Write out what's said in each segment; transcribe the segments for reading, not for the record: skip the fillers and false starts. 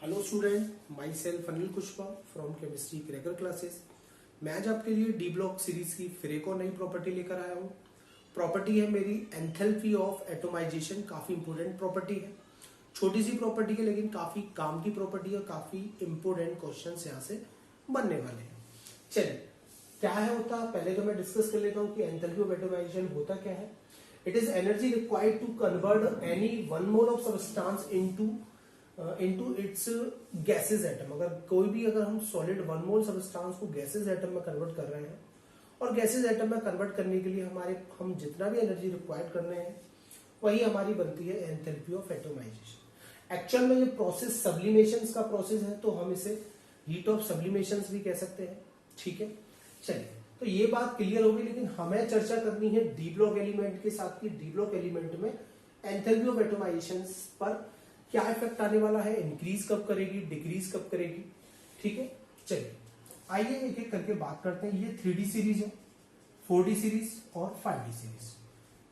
Hello student, myself Anil Kushwaha from chemistry cracker classes. मैं आज आपके लिए डी ब्लॉक सीरीज की फिर एक और नई प्रॉपर्टी लेकर आया हूँ। प्रॉपर्टी है मेरी एंथैल्पी ऑफ एटोमाइजेशन। काफी इंपोर्टेंट प्रॉपर्टी है, छोटी सी प्रॉपर्टी है लेकिन काफी काम की प्रॉपर्टी है। काफी इंपोर्टेंट क्वेश्चन यहाँ से बनने वाले हैं। चलिए, क्या है होता, पहले तो मैं डिस्कस कर लेता हूँ कि एंथैल्पी ऑफ एटोमाइजेशन होता क्या है। It is energy required to convert any one mole of substance into its gaseous atom. अगर हम सॉलिड वन मोल सब्सटेंस को गैसेज एटम में कन्वर्ट कर रहे हैं और गैसेज एटम में कन्वर्ट करने के लिए हम जितना भी एनर्जी रिक्वायर्ड कर रहे हैं वही हमारी बनती है एंथैल्पी ऑफ एटोमाइजेशन। एक्चुअल में ये प्रोसेस सब्लिमेशन का प्रोसेस है, तो हम इसे हीट ऑफ सब्लिमेशन भी कह सकते हैं। ठीक है, चलिए, तो ये बात क्लियर होगी। लेकिन हमें चर्चा करनी है डी ब्लॉक एलिमेंट के साथ की डी ब्लॉक एलिमेंट में एंथैल्पी ऑफ एटोमाइजेशन पर क्या इफेक्ट आने वाला है, इंक्रीज कब करेगी, डिक्रीज कब करेगी। ठीक है, चलिए आइए एक एक करके बात करते हैं। ये 3D सीरीज है, 4D सीरीज और 5D सीरीज।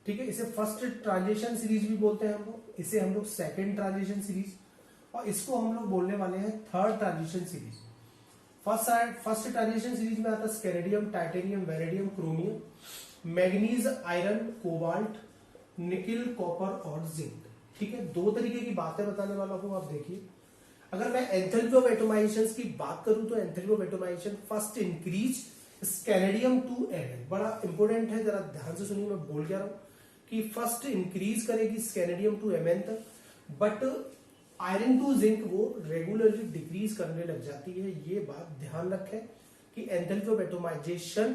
ठीक है, इसे फर्स्ट ट्रांजिशन सीरीज भी बोलते हैं हम लोग, इसे हम लोग सेकेंड ट्रांजिशन सीरीज, और इसको हम लोग बोलने वाले हैं third transition series. First transition series में आता है scandium, titanium, vanadium, chromium, manganese, iron, cobalt, nickel, copper और जिंक। ठीक है, दो तरीके की बातें बताने वाला हूं। आप देखिए, अगर मैं एंथैल्पी ऑफ एटोमाइजेशन की बात करूं तो enthalpy of atomisation first increase scandium to एन। बड़ा इंपॉर्टेंट है, जरा ध्यान से सुनिए, मैं बोल क्या रहा हूं कि फर्स्ट इंक्रीज करेगी स्केनेडियम टू एमएन तक, बट आयरन टू जिंक वो रेगुलरली डिक्रीज करने लग जाती है। ये बात ध्यान रखें कि enthalpy of atomisation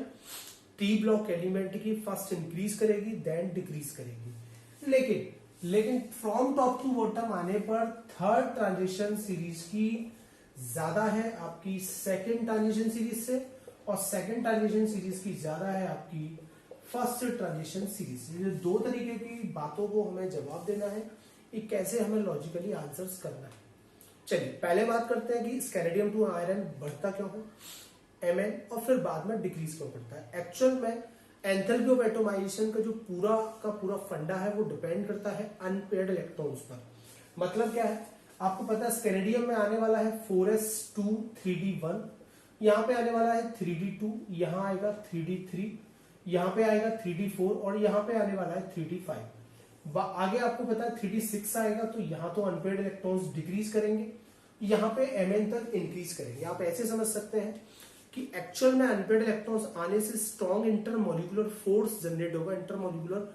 T block element की फर्स्ट इंक्रीज करेगी देन डिक्रीज करेगी। लेकिन फ्रॉम टॉप टू बॉटम आने पर थर्ड ट्रांजिशन सीरीज की ज्यादा है आपकी सेकेंड ट्रांजिशन सीरीज से, और सेकेंड ट्रांजिशन सीरीज की ज्यादा है आपकी फर्स्ट ट्रांजिशन सीरीज से। ये दो तरीके की बातों को हमें जवाब देना है कि कैसे हमें लॉजिकली आंसर्स करना है। चलिए पहले बात करते हैं कि स्केनेडियम टू आयरन बढ़ता क्यों है एमएन, और फिर बाद में डिक्रीज क्यों करता है। एक्चुअल में एंथैल्पी ऑफ एटोमाइजेशन का जो पूरा फंडा है वो डिपेंड करता है अनपेयर्ड इलेक्ट्रॉन्स पर। मतलब क्या है, आपको पता है स्केनेडियम में आने वाला है 4s2 3d1, यहां पे आने वाला है 3d2, यहां आएगा 3d3, यहां पे आएगा 3d4 और यहां पे आने वाला है 3d5। आगे आपको पता है 3d6 आएगा, तो यहां तो अनपेयर्ड इलेक्ट्रॉन्स डिक्रीज करेंगे, यहाँ पे mn तक इंक्रीज करेंगे। आप ऐसे समझ सकते हैं कि एक्चुअल में अनपेयर्ड इलेक्ट्रॉन्स आने से स्ट्रॉन्ग इंटरमोलिकुलर फोर्स जनरेट होगा, इंटरमोलिकुलर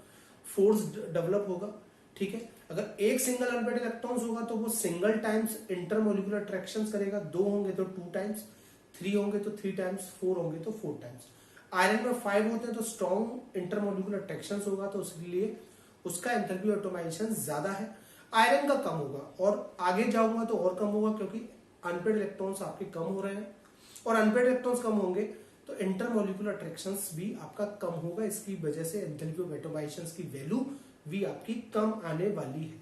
फोर्स डेवलप होगा। ठीक है, अगर एक सिंगल अनपेयर्ड इलेक्ट्रॉन्स होगा तो वो सिंगल टाइम्स इंटरमोलिकुलर अट्रैक्शंस करेगा, 2 होंगे तो 2 टाइम्स, 3 होंगे तो 3 टाइम्स, 4 होंगे तो 4 टाइम्स। आयरन में 5 होते हैं तो स्ट्रॉन्ग इंटरमोलिकुलर अट्रैक्शंस होगा, तो इसलिए उसका एंथैल्पी ऑटोमाइजेशन ज्यादा है। आयरन का कम होगा, और आगे जाऊंगा तो और कम होगा, क्योंकि अनपेयर्ड इलेक्ट्रॉन्स आपके कम हो रहे हैं, और अनपेयर्ड इलेक्ट्रॉन्स कम होंगे तो इंटरमोलिकुलर अट्रैक्शंस भी आपका कम होगा। इसकी वजह से एंथैल्पी ऑफ एटोमाइजेशन की वैल्यू भी आपकी कम आने वाली है।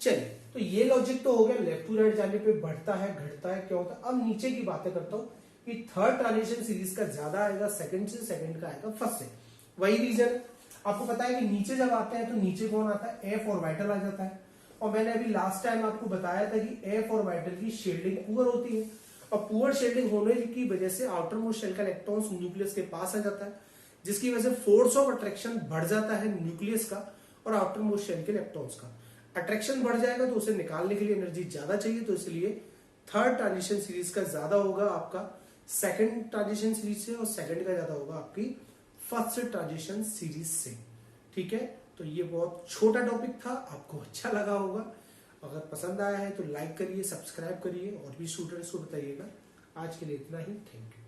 चलिए, तो ये लॉजिक तो हो गया, लेफ्ट टू राइट जाने पे बढ़ता है घटता है क्यों होता है। अब नीचे की बातें करता हूं कि थर्ड ट्रांजिशन सीरीज का ज्यादा आएगा सेकंड से, सेकंड का आएगा फर्स्ट से। वही रीजन आपको पता है कि नीचे जब आते हैं तो नीचे कौन आता है, एफ ऑर्बिटल आ जाता है। और मैंने अभी लास्ट टाइम आपको बताया था कि एफ ऑर्बिटल की शेल्डिंग पुअर होती है, और पुअर शेल्डिंग होने की वजह से आउटर मोस्ट शेल का इलेक्ट्रॉन्स न्यूक्लियस के पास आ जाता है, जिसकी वजह से फोर्स ऑफ अट्रैक्शन बढ़ जाता है न्यूक्लियस का और आउटर मोस्ट शेल के इलेक्ट्रॉन्स का। अट्रैक्शन बढ़ जाएगा तो उसे निकालने के लिए एनर्जी ज्यादा चाहिए, तो इसलिए थर्ड ट्रांजिशन सीरीज का ज्यादा होगा आपका सेकेंड ट्रांजिशन सीरीज से, और सेकेंड का ज्यादा होगा आपकी फर्स्ट ट्रांजिशन सीरीज से। ठीक है, तो ये बहुत छोटा टॉपिक था, आपको अच्छा लगा होगा। अगर पसंद आया है तो लाइक करिए, सब्सक्राइब करिए, और भी स्टूडेंट्स को बताइएगा। आज के लिए इतना ही, थैंक यू।